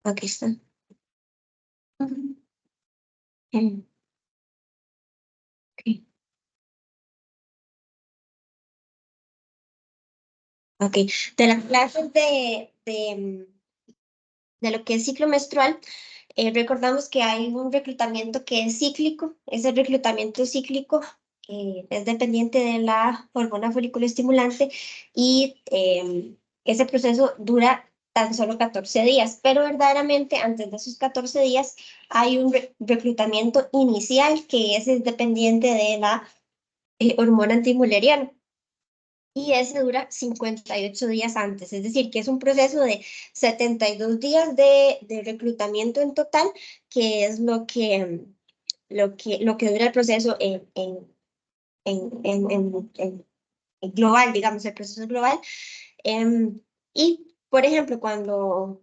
Aquí está. Ujú. Ok. Ok, de las clases de lo que es ciclo menstrual, recordamos que hay un reclutamiento que es cíclico. Ese reclutamiento cíclico es dependiente de la hormona foliculoestimulante y ese proceso dura tan solo 14 días, pero verdaderamente antes de esos 14 días hay un reclutamiento inicial que es dependiente de la hormona antimuleriana. Y ese dura 58 días antes, es decir, que es un proceso de 72 días de reclutamiento en total, que es lo que dura el proceso en global, digamos, el proceso global. Y, por ejemplo, cuando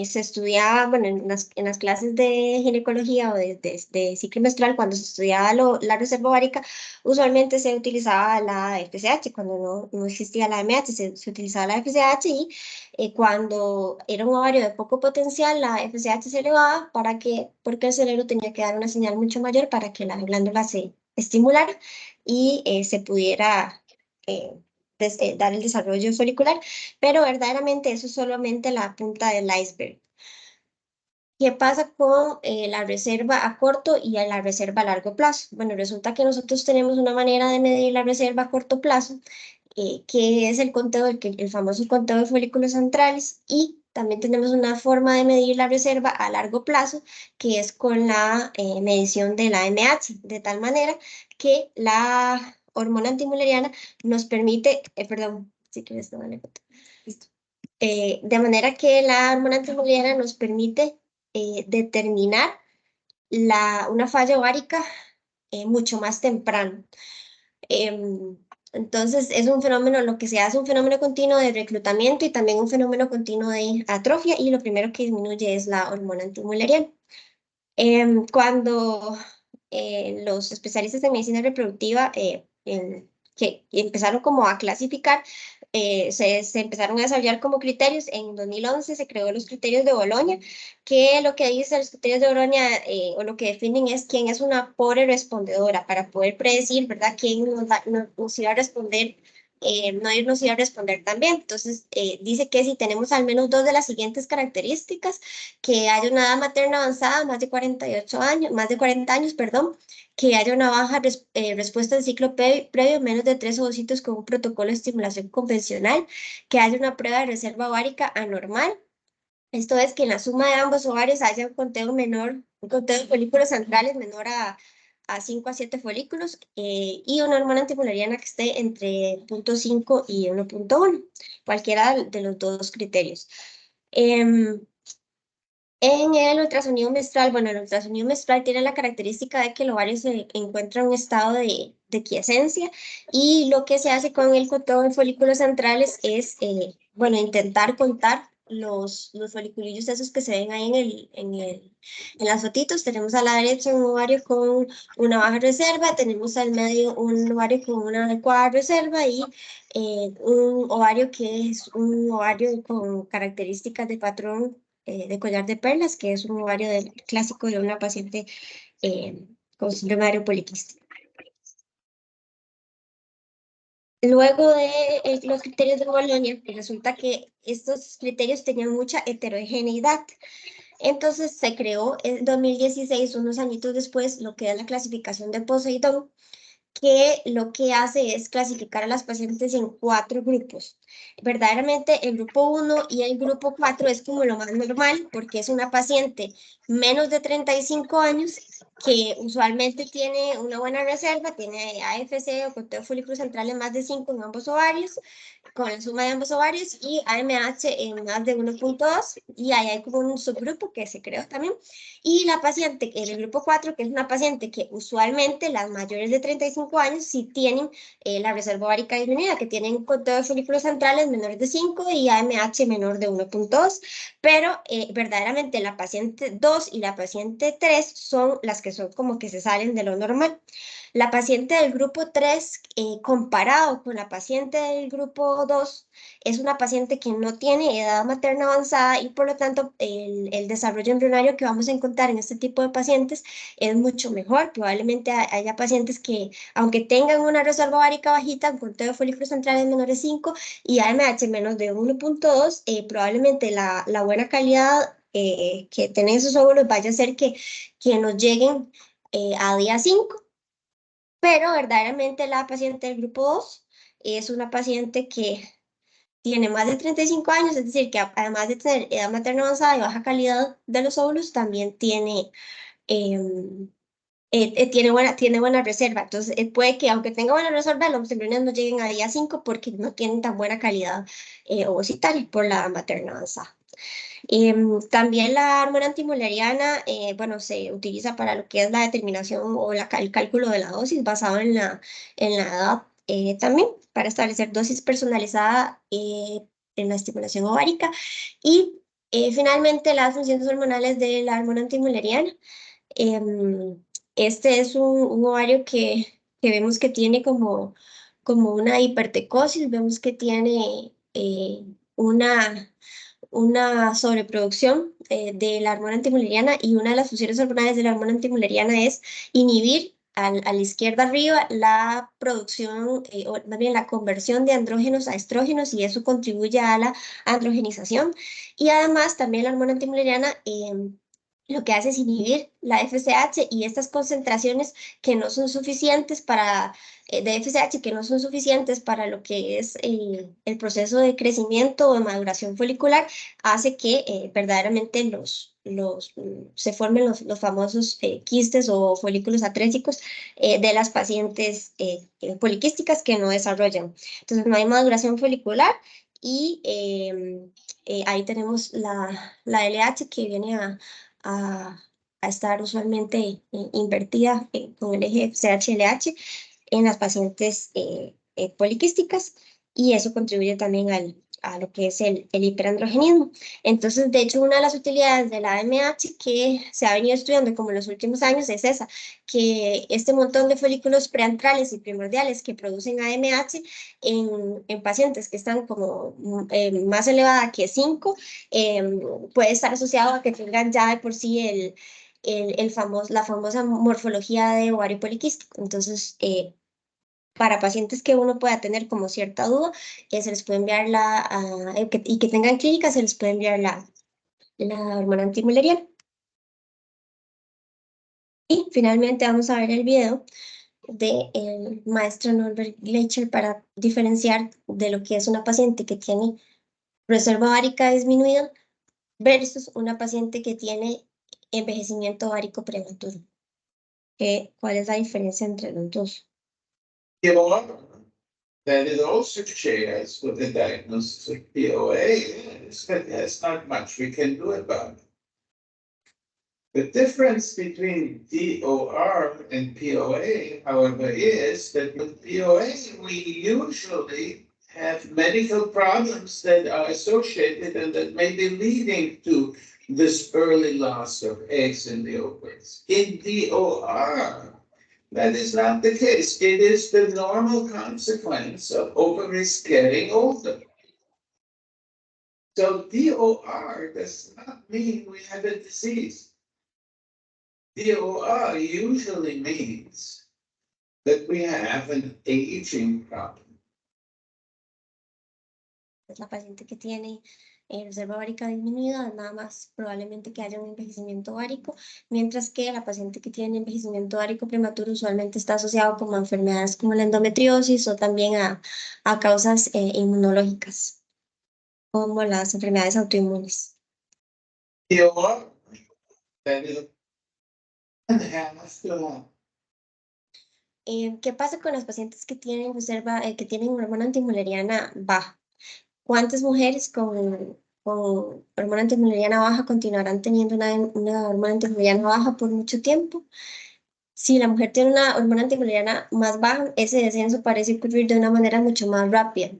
se estudiaba, bueno, en las clases de ginecología o de ciclo menstrual, cuando se estudiaba la reserva ovárica, usualmente se utilizaba la FSH. Cuando no existía la AMH, se utilizaba la FSH, y cuando era un ovario de poco potencial, la FSH se elevaba porque el cerebro tenía que dar una señal mucho mayor para que la glándula se estimulara y se pudiera eh, dar el desarrollo folicular, pero verdaderamente eso es solamente la punta del iceberg. ¿Qué pasa con la reserva a corto y a la reserva a largo plazo? Bueno, resulta que nosotros tenemos una manera de medir la reserva a corto plazo, que es el conteo, el famoso conteo de folículos centrales, y también tenemos una forma de medir la reserva a largo plazo, que es con la medición de la AMH, de tal manera que la hormona antimuleriana nos permite, perdón, si quieres, no, dale, listo. De manera que la hormona antimuleriana nos permite determinar una falla ovárica mucho más temprano. Entonces, es un fenómeno, lo que se hace, un fenómeno continuo de reclutamiento y también un fenómeno continuo de atrofia, y lo primero que disminuye es la hormona antimuleriana. Cuando los especialistas en medicina reproductiva que empezaron como a clasificar, se empezaron a desarrollar como criterios. En 2011 se creó los criterios de Boloña, que lo que dicen los criterios de Boloña, o lo que definen, es quién es una pobre respondedora, para poder predecir, ¿verdad?, quién nos iba a responder, no irnos iba a responder también. Entonces, dice que si tenemos al menos dos de las siguientes características: que haya una edad materna avanzada, más de 48 años, más de 40 años, perdón, que haya una baja respuesta al ciclo previo, menos de 3 ovocitos con un protocolo de estimulación convencional, que haya una prueba de reserva ovárica anormal. Esto es que en la suma de ambos ovarios haya un conteo menor, un conteo de folículos centrales menor a 5 a 7 folículos, y una hormona antimuleriana que esté entre 0,5 y 1,1, cualquiera de los dos criterios. En el ultrasonido menstrual, bueno, el ultrasonido menstrual tiene la característica de que el ovario se encuentra en un estado de quiescencia, y lo que se hace con el conteo de folículos centrales es, bueno, intentar contar los foliculillos esos que se ven ahí en las fotitos. Tenemos a la derecha un ovario con una baja reserva, tenemos al medio un ovario con una adecuada reserva, y un ovario que es un ovario con características de patrón de collar de perlas, que es un ovario clásico de una paciente con síndrome ovario poliquístico. Luego de los criterios de Bolonia, resulta que estos criterios tenían mucha heterogeneidad. Entonces se creó en 2016, unos añitos después, lo que es la clasificación de Poseidón, que lo que hace es clasificar a las pacientes en 4 grupos. Verdaderamente, el grupo 1 y el grupo 4 es como lo más normal, porque es una paciente menos de 35 años que usualmente tiene una buena reserva, tiene AFC o conteo folículo central en más de 5 en ambos ovarios, con la suma de ambos ovarios, y AMH en más de 1,2, y ahí hay como un subgrupo que se creó también. Y la paciente en el grupo 4, que es una paciente que usualmente las mayores de 35 años sí tienen la reserva ovárica disminuida, que tienen conteo de folículos centrales menores de 5 y AMH menor de 1,2, pero verdaderamente la paciente 2 y la paciente 3 son las que son como que se salen de lo normal. La paciente del grupo 3, comparado con la paciente del grupo 2, es una paciente que no tiene edad materna avanzada y por lo tanto el desarrollo embrionario que vamos a encontrar en este tipo de pacientes es mucho mejor. Probablemente haya pacientes que, aunque tengan una reserva ovárica bajita, un conteo de folículos centrales menor de 5 y AMH menos de 1.2, probablemente la buena calidad que tienen esos óvulos vaya a hacer que nos lleguen a día 5, pero verdaderamente la paciente del grupo 2 es una paciente que tiene más de 35 años, es decir, que además de tener edad materna avanzada y baja calidad de los óvulos, también em, tiene buena reserva. Entonces, puede que aunque tenga buena reserva, los embriones no lleguen a día 5 porque no tienen tan buena calidad ovocitaria por la edad materna avanzada. También la hormona antimuleriana, bueno, se utiliza para lo que es la determinación o el cálculo de la dosis basado en la edad también, para establecer dosis personalizada en la estimulación ovárica. Y finalmente las funciones hormonales de la hormona antimuleriana. Este es un ovario que vemos que tiene como una hipertecosis, vemos que tiene una sobreproducción de la hormona antimuleriana, y una de las funciones hormonales de la hormona antimuleriana es inhibir a la izquierda arriba la producción, o más bien la conversión de andrógenos a estrógenos, y eso contribuye a la androgenización. Y además también la hormona antimuleriana lo que hace es inhibir la FSH, y estas concentraciones que no son suficientes de FSH que no son suficientes para lo que es el proceso de crecimiento o de maduración folicular, hace que verdaderamente se formen los famosos quistes o folículos atrésicos de las pacientes poliquísticas que no desarrollan. Entonces no hay maduración folicular, y ahí tenemos la LH que viene a, a estar usualmente invertida con el eje CH-LH en las pacientes poliquísticas, y eso contribuye también a lo que es el hiperandrogenismo. Entonces, de hecho, una de las utilidades de la AMH que se ha venido estudiando como en los últimos años es esa, que este montón de folículos preantrales y primordiales que producen AMH en pacientes que están como más elevada que 5, puede estar asociado a que tengan ya de por sí la famosa morfología de ovario poliquístico. Entonces, para pacientes que uno pueda tener como cierta duda, se les puede enviar y que tengan clínica, se les puede enviar la hormona antimuleriana. Y finalmente vamos a ver el video del maestro Norbert Gleicher para diferenciar de lo que es una paciente que tiene reserva ovárica disminuida versus una paciente que tiene envejecimiento ovárico prematuro. ¿Cuál es la diferencia entre los dos? That it also shares with the diagnosis of POA, but there's not much we can do about it. The difference between DOR and POA, however, is that with POA, we usually have medical problems that are associated and that may be leading to this early loss of eggs in the ovaries. In DOR, that is not the case. It is the normal consequence of ovaries getting older. So DOR does not mean we have a disease. DOR usually means that we have an aging problem. Es la paciente que tiene reserva ovárica disminuida, nada más probablemente que haya un envejecimiento ovárico, mientras que la paciente que tiene envejecimiento ovárico prematuro usualmente está asociado como a enfermedades como la endometriosis, o también a causas inmunológicas, como las enfermedades autoinmunes. DOR, that is ¿Qué pasa con las pacientes que tienen que tienen hormona antimuleriana baja? ¿Cuántas mujeres con hormona antimuleriana baja continuarán teniendo una hormona antimuleriana baja por mucho tiempo? Si la mujer tiene una hormona antimuleriana más baja, ese descenso parece ocurrir de una manera mucho más rápida.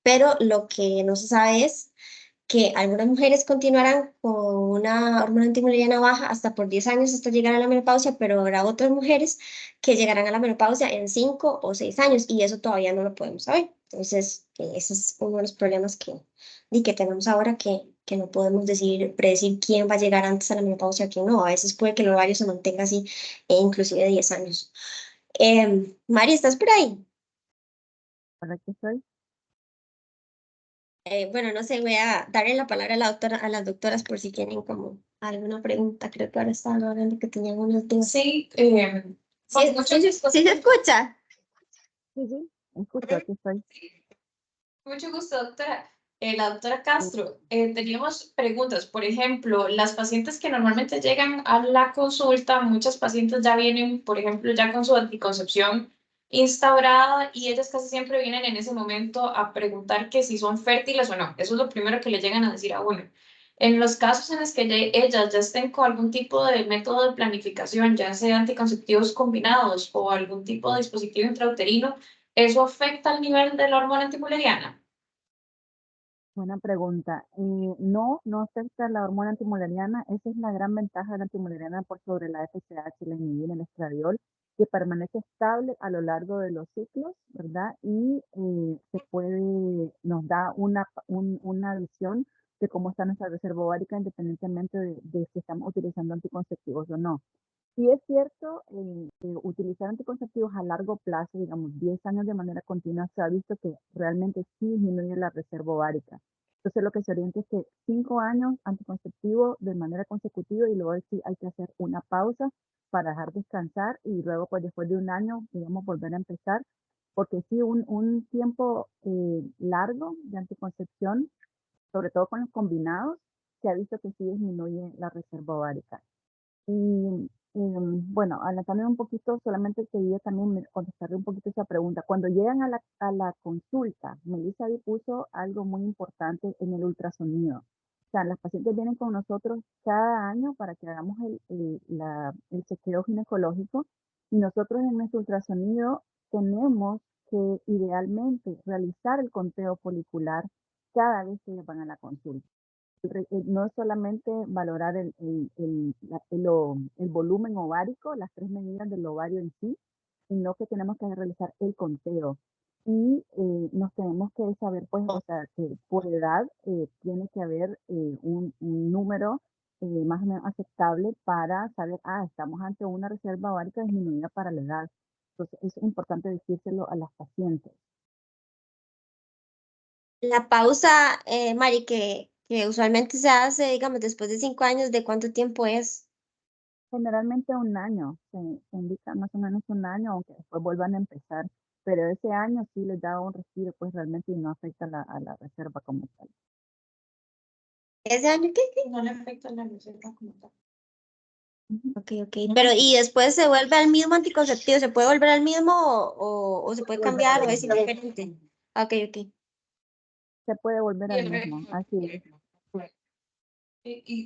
Pero lo que no se sabe es que algunas mujeres continuarán con una hormona antimulleriana baja hasta por 10 años hasta llegar a la menopausia, pero habrá otras mujeres que llegarán a la menopausia en 5 o 6 años y eso todavía no lo podemos saber. Entonces, ese es uno de los problemas que tenemos ahora, que no podemos predecir quién va a llegar antes a la menopausia o quién no. A veces puede que el ovario se mantenga así, inclusive 10 años. Mari, ¿estás por ahí? ¿Para qué soy? Bueno, no sé, voy a darle la palabra a la doctora, a las doctoras por si tienen como alguna pregunta. Creo que ahora estaban hablando que tenían unos dudas. Sí, Sí, sí se escucha. Sí, sí, escucho, aquí estoy. mucho gusto, doctora. La doctora Castro, teníamos preguntas. Por ejemplo, las pacientes que normalmente llegan a la consulta, muchas pacientes ya vienen, por ejemplo, ya con su anticoncepción instaurada y ellas casi siempre vienen en ese momento a preguntar que si son fértiles o no. Eso es lo primero que le llegan a decir a uno. En los casos en los que ellas ya estén con algún tipo de método de planificación, ya sea anticonceptivos combinados o algún tipo de dispositivo intrauterino, ¿eso afecta el nivel de la hormona antimulleriana? Buena pregunta. No, no afecta la hormona antimulleriana. Esa es la gran ventaja de la antimulleriana por sobre la FSH, la inhibina, el estradiol, que permanece estable a lo largo de los ciclos, ¿verdad? Y nos da una visión de cómo está nuestra reserva ovárica independientemente de si estamos utilizando anticonceptivos o no. Sí es cierto que utilizar anticonceptivos a largo plazo, digamos 10 años de manera continua, se ha visto que realmente sí disminuye la reserva ovárica. Entonces lo que se orienta es que 5 años anticonceptivo de manera consecutiva y luego sí hay que hacer una pausa para dejar descansar y luego pues después de un año, digamos, volver a empezar, porque sí un tiempo largo de anticoncepción, sobre todo con los combinados, se ha visto que sí disminuye la reserva ovárica. Y bueno, también un poquito, solamente quería también contestarle un poquito esa pregunta. Cuando llegan a la consulta, Melissa ahí puso algo muy importante en el ultrasonido. O sea, las pacientes vienen con nosotros cada año para que hagamos el chequeo ginecológico y nosotros en nuestro ultrasonido tenemos que idealmente realizar el conteo folicular cada vez que van a la consulta. No es solamente valorar el volumen ovárico, las 3 medidas del ovario en sí, sino que tenemos que realizar el conteo. Y nos tenemos que saber, pues, o sea, que por edad tiene que haber un número más o menos aceptable para saber, estamos ante una reserva ovárica disminuida para la edad. Entonces, es importante decírselo a las pacientes. La pausa, Mari, que usualmente se hace, digamos, después de 5 años, ¿de cuánto tiempo es? Generalmente un año, se indica más o menos un año, aunque después vuelvan a empezar, pero ese año sí les da un respiro, pues realmente y no afecta a la reserva como tal. ¿Ese año qué? No le afecta la reserva como tal. Ok, ok. Pero, ¿y después se vuelve al mismo anticonceptivo? ¿Se puede volver al mismo o se puede cambiar o es indiferente? Ok, ok. Se puede volver Y al el mismo, así es.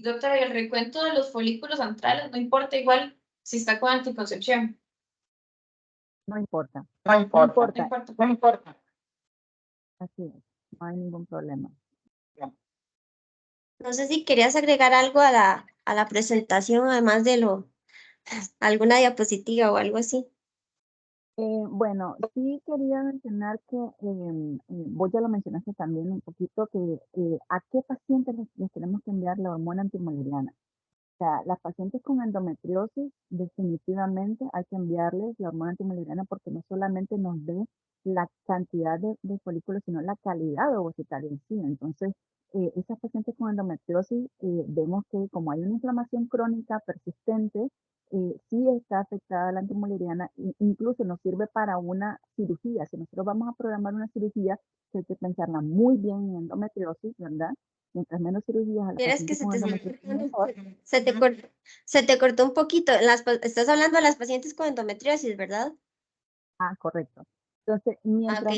doctora, y el recuento de los folículos antrales no importa igual si está con anticoncepción. No importa, No no importa. No importa, importa. No importa. así es, no hay ningún problema. No sé si querías agregar algo a la presentación, además de alguna diapositiva o algo así. Bueno, sí quería mencionar que, vos ya lo mencionaste también un poquito, que a qué pacientes les tenemos que enviar la hormona antimulleriana. O sea, las pacientes con endometriosis, definitivamente hay que enviarles la hormona antimulleriana porque no solamente nos ve la cantidad de folículos, sino la calidad ovocitaria en sí. Entonces, esas pacientes con endometriosis, vemos que como hay una inflamación crónica persistente, sí está afectada la antimulleriana, incluso nos sirve para una cirugía. Si nosotros vamos a programar una cirugía, hay que pensarla muy bien en endometriosis, ¿verdad? Mientras menos cirugías a la Quieres que paciente con endometriosis mejor. se te cortó un poquito. Estás hablando de las pacientes con endometriosis, ¿verdad? Correcto. Entonces, Ah, ok.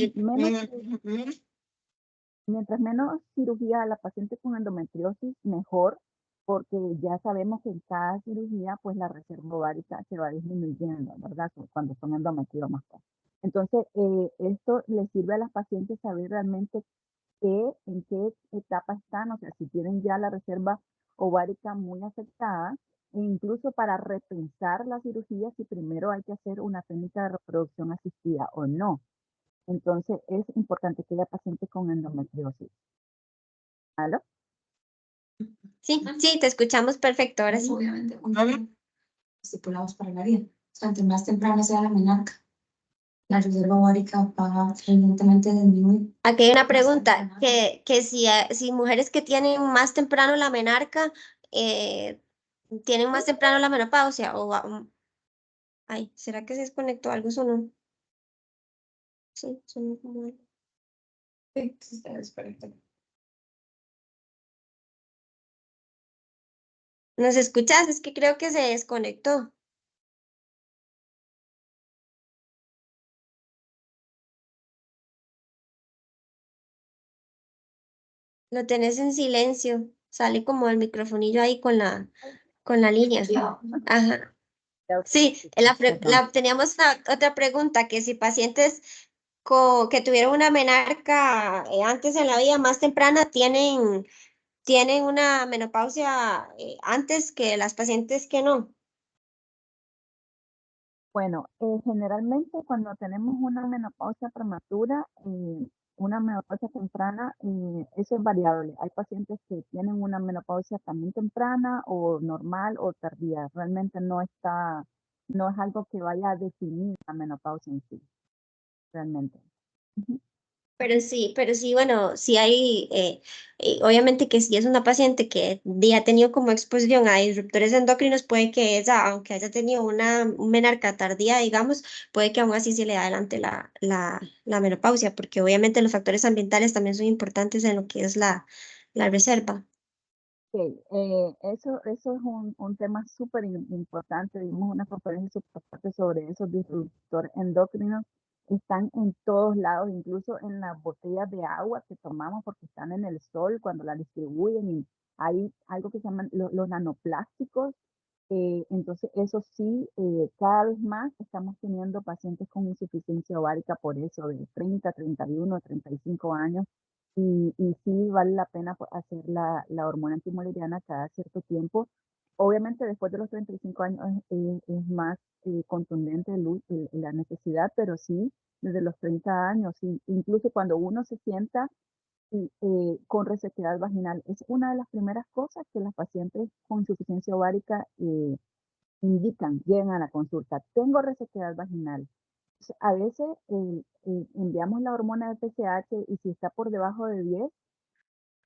mientras menos cirugía a la paciente con endometriosis, mejor, porque ya sabemos que en cada cirugía, pues la reserva ovárica se va disminuyendo, ¿verdad? Cuando son endometriomas. Entonces, esto le sirve a las pacientes saber realmente en qué etapa están, o sea, si tienen ya la reserva ovárica muy afectada, e incluso para repensar la cirugía si primero hay que hacer una técnica de reproducción asistida o no. Entonces es importante que haya pacientes con endometriosis. ¿Aló? Sí, sí, te escuchamos perfecto, ahora sí. Obviamente, estipulados para la vida. O sea, entre más temprana sea la menarca, la reserva ovárica va evidentemente disminuir. Aquí hay una pregunta, que si mujeres que tienen más temprano la menarca, tienen más temprano la menopausia, ay, ¿será que se desconectó algo? Sonó. Sí, sonó como algo. Sí, se desconectó. ¿Nos escuchas? Es que creo que se desconectó. Lo tenés en silencio. Sale como el microfonillo ahí con la línea. Ajá. Sí, teníamos otra pregunta, que si pacientes que tuvieron una menarca antes en la vida más temprana tienen una menopausia antes que las pacientes que no. Bueno, generalmente cuando tenemos una menopausia prematura, una menopausia temprana, eso es variable. Hay pacientes que tienen una menopausia también temprana o normal o tardía. Realmente no es algo que vaya a definir la menopausia en sí, realmente. Ujú. Pero sí, bueno, sí hay, obviamente que si es una paciente que ya ha tenido como exposición a disruptores endocrinos, puede que ella, aunque haya tenido una menarca tardía, digamos, puede que aún así se le adelante la menopausia, porque obviamente los factores ambientales también son importantes en lo que es la reserva. Ok, eso es un tema súper importante. Dimos una conferencia súper fuerte sobre esos disruptores endocrinos. Están en todos lados, incluso en las botellas de agua que tomamos porque están en el sol cuando la distribuyen. Y hay algo que se llaman los nanoplásticos. Entonces, eso sí, cada vez más estamos teniendo pacientes con insuficiencia ovárica por eso, de 30, 31, 35 años y sí vale la pena pues, hacer la hormona antimoleriana cada cierto tiempo. Obviamente después de los 35 años es más contundente la necesidad, pero sí desde los 30 años, incluso cuando uno se sienta con resequedad vaginal, es una de las primeras cosas que las pacientes con insuficiencia ovárica indican, llegan a la consulta, tengo resequedad vaginal. A veces enviamos la hormona de FSH y si está por debajo de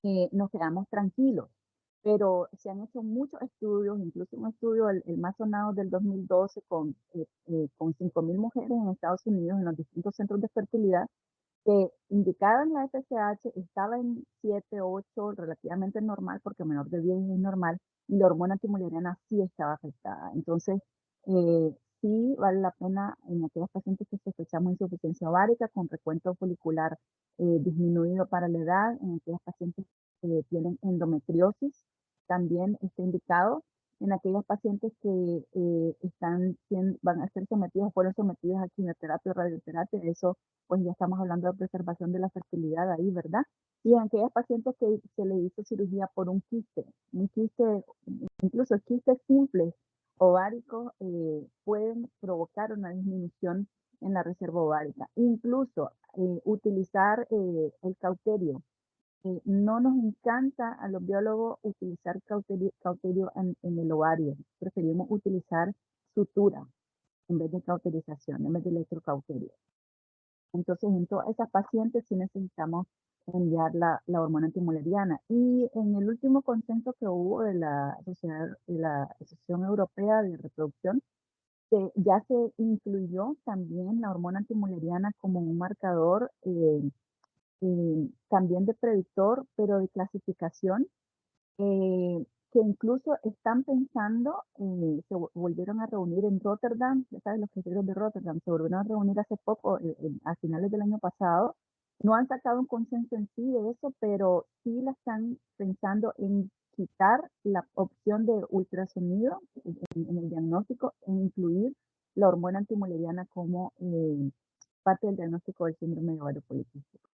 10, nos quedamos tranquilos. Pero se han hecho muchos estudios, incluso un estudio, el más sonado del 2012, con 5.000 mujeres en Estados Unidos, en los distintos centros de fertilidad, que indicaban la FSH, estaba en 7, 8, relativamente normal, porque menor de 10 es normal, y la hormona antimoleriana sí estaba afectada. Entonces, sí vale la pena en aquellas pacientes que sospechamos insuficiencia ovárica con recuento folicular disminuido para la edad, en aquellas pacientes que tienen endometriosis, también está indicado. En aquellas pacientes que van a ser sometidas o fueron sometidas a quimioterapia o radioterapia, eso pues ya estamos hablando de preservación de la fertilidad ahí, ¿verdad? Y en aquellas pacientes que se le hizo cirugía por un quiste, incluso quistes simples ováricos pueden provocar una disminución en la reserva ovárica. Incluso utilizar el cauterio. No nos encanta a los biólogos utilizar cauterio en el ovario. Preferimos utilizar sutura en vez de cauterización, en vez de electrocauterio. Entonces, en todas esas pacientes sí necesitamos enviar la hormona antimoleriana. Y en el último consenso que hubo de la Asociación Europea de Reproducción, ya se incluyó también la hormona antimoleriana como un marcador también de predictor, pero de clasificación que incluso están pensando, se volvieron a reunir en Rotterdam, ya sabes, los criterios de Rotterdam, se volvieron a reunir hace poco, a finales del año pasado. No han sacado un consenso en sí de eso, pero sí la están pensando en quitar la opción de ultrasonido en el diagnóstico e incluir la hormona antimoleriana como parte del diagnóstico del síndrome de ovario poliquístico.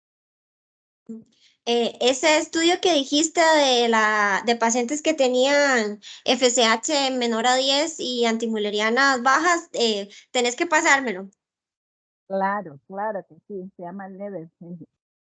Ese estudio que dijiste de pacientes que tenían FSH menor a 10 y antimulerianas bajas, tenés que pasármelo. Claro, claro que sí, se llama LEVES.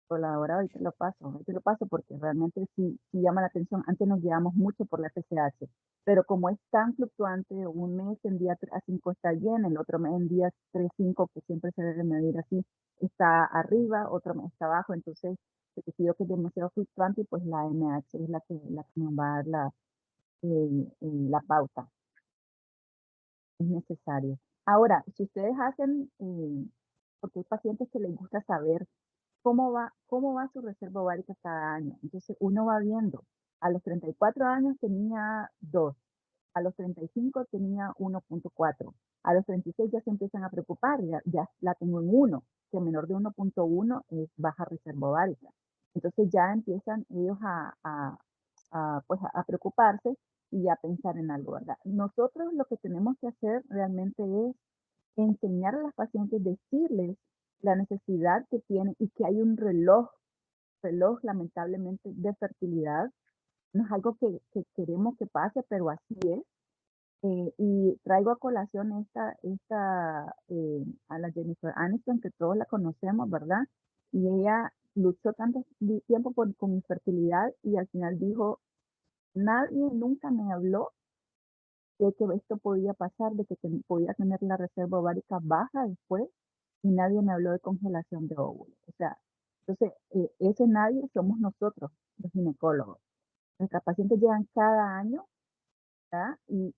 Colaborado y te lo paso porque realmente sí llama la atención. Antes nos guiamos mucho por la FSH, pero como es tan fluctuante, un mes en día 3 a 5 está bien, el otro mes en día 3 5, que siempre se debe medir así, está arriba, otro mes está abajo, entonces se decidió que es demasiado fluctuante y pues la MH es la que nos va a dar la pauta, es necesario. Ahora, si ustedes hacen, porque hay pacientes que les gusta saber cómo va su reserva ovárica cada año. Entonces uno va viendo, a los 34 años tenía 2, a los 35 tenía 1.4, a los 36 ya se empiezan a preocupar, ya la tengo en 1, que menor de 1.1 es baja reserva ovárica. Entonces ya empiezan ellos pues a preocuparse y a pensar en algo, ¿verdad? Nosotros lo que tenemos que hacer realmente es enseñar a las pacientes, decirles la necesidad que tienen y que hay un reloj lamentablemente de fertilidad. No es algo que queremos que pase, pero así es. Y traigo a colación a la Jennifer Aniston, que todos la conocemos, ¿verdad? Y ella luchó tanto tiempo con infertilidad y al final dijo, nadie nunca me habló de que esto podía pasar, de que podía tener la reserva ovárica baja después, y nadie me habló de congelación de óvulos. O sea, entonces, ese nadie somos nosotros, los ginecólogos. Nuestras pacientes llegan cada año, ¿verdad? Y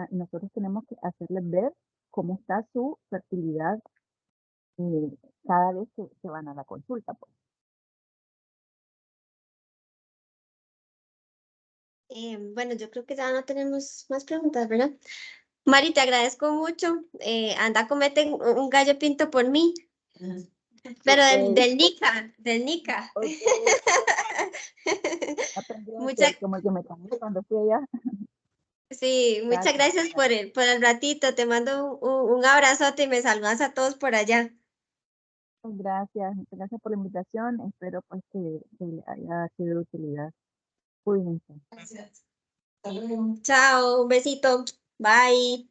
nosotros tenemos que hacerles ver cómo está su fertilidad cada vez que van a la consulta, pues. Bueno, yo creo que ya no tenemos más preguntas, ¿verdad? Mari, te agradezco mucho. Anda, comete un gallo pinto por mí, pero Ok, del Nica. ok. Está Muchas, pendiente, como el que me cambié cuando fui allá. sí, muchas Gracias. gracias por el ratito. Te mando un abrazote y me saludas a todos por allá. Gracias, gracias por la invitación. Espero pues que le haya sido de utilidad. Cuídense. Gracias. Hasta luego. Chao, un besito. Bye.